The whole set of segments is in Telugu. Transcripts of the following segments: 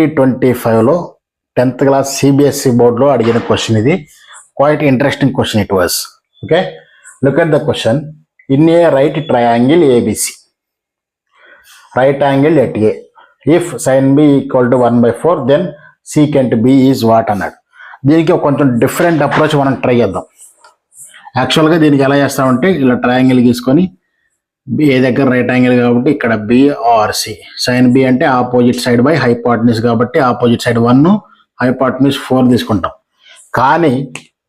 2025లో 10th క్లాస్ సిబిఎస్ఈ బోర్డులో అడిగిన క్వశ్చన్ ఇది. Quite interesting question it was. Okay, look at the question. In a right triangle ABC, right angle at A, if sine B equal to 1/4 then secant B is what అన్నాడు. దీనికి కొంచెం డిఫరెంట్ అప్రోచ్ మనం ట్రై చేద్దాం. యాక్చువల్గా దీనికి ఎలా చేస్తామంటే ఇలా ట్రయాంగిల్ గీసుకొని బి ఏ దగ్గర రైట్ యాంగిల్ కాబట్టి ఇక్కడ బిఆర్సి, సైన్ బి అంటే ఆపోజిట్ సైడ్ బై హైపాటన్యూస్ కాబట్టి ఆపోజిట్ సైడ్ 1, హైపాటన్యూస్ 4 తీసుకుంటాం. కానీ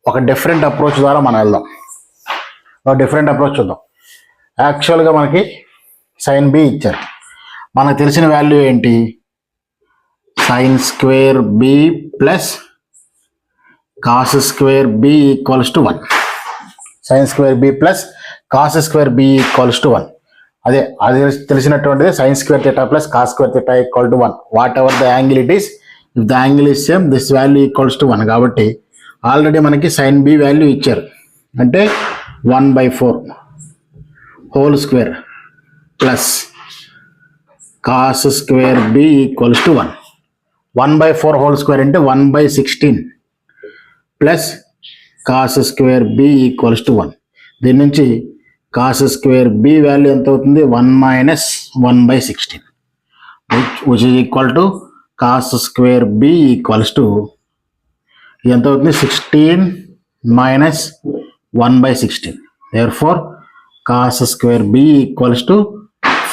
ఒక డిఫరెంట్ అప్రోచ్ ద్వారా మనం వెళ్దాం. ఒక డిఫరెంట్ అప్రోచ్ చూద్దాం. యాక్చువల్గా మనకి సైన్ బి ఇచ్చారు. మనకు తెలిసిన వాల్యూ ఏంటి? Sine square B plus cos square B equals to 1. Sine square B plus cos square B equals to 1. అది తెలిసినటువంటిది. Sine square theta plus cos square theta equal to 1. Whatever the angle it is, if the angle is same this value equals to 1. కాబట్టి ఆల్రెడీ మనకి సైన్ బి వాల్యూ ఇచ్చారు. అంటే 1/4 whole square plus cos square B equals to 1. 1/4 whole square అంటే 1/16 plus cos square B equals to 1. దీని నుంచి కాస్ స్క్వేర్ బి వాల్యూ ఎంత అవుతుంది? 1 - 1/16 which is equal to cos square B equals to ఎంత అవుతుంది? 16 - 1/16. Therefore cos square B equals to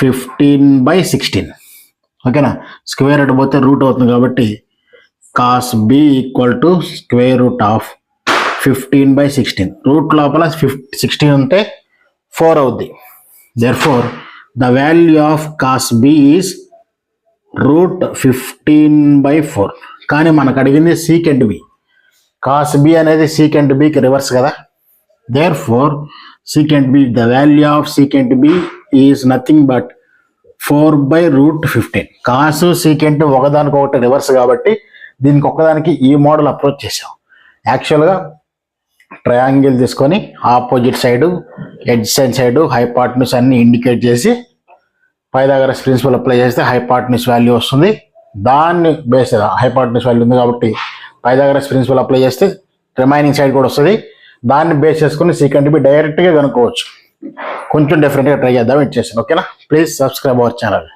15/16. ఓకేనా? స్క్వేర్ అటు పోతే రూట్ అవుతుంది కాబట్టి cos B equal to square root of 15/16. Root లోపల 16 ఉంటే 4 అవుద్ది. Therefore the value of cos B is root 15/4. కానీ మనకు అడిగింది సీకెంట్ బి. కాస్ బి అనేది సీకెంట్ బికి రివర్స్ కదా. దేర్ఫోర్ secant B, the value of secant B is nothing but 4/√15. Cos secant ఒకదానికొకటి రివర్స్ కాబట్టి దీనికి ఒక్కదానికి ఈ మోడల్ అప్రోచ్ చేసాం. యాక్చువల్గా ట్రయాంగిల్ తీసుకొని opposite side, adjacent side, hypotenuse అన్ని ఇండికేట్ చేసి పైథాగరస్ ప్రిన్సిపల్ అప్లై చేస్తే హైపాటన్యూస్ వాల్యూ వస్తుంది. దాన్ని బేస్ హైపాటన్యూస్ వాల్యూ ఉంది కాబట్టి పైథాగరస్ ప్రిన్సిపల్ అప్లై చేస్తే రిమైనింగ్ సైడ్ కూడా వస్తుంది. దాన్ని బేస్ చేసుకుని సీకెంట్ బి డైరెక్ట్గా కనుక్కోవచ్చు. కొంచెం డిఫరెంట్గా ట్రై చేద్దాం ఇచ్చేసాను. ఓకేనా? Please subscribe our channel.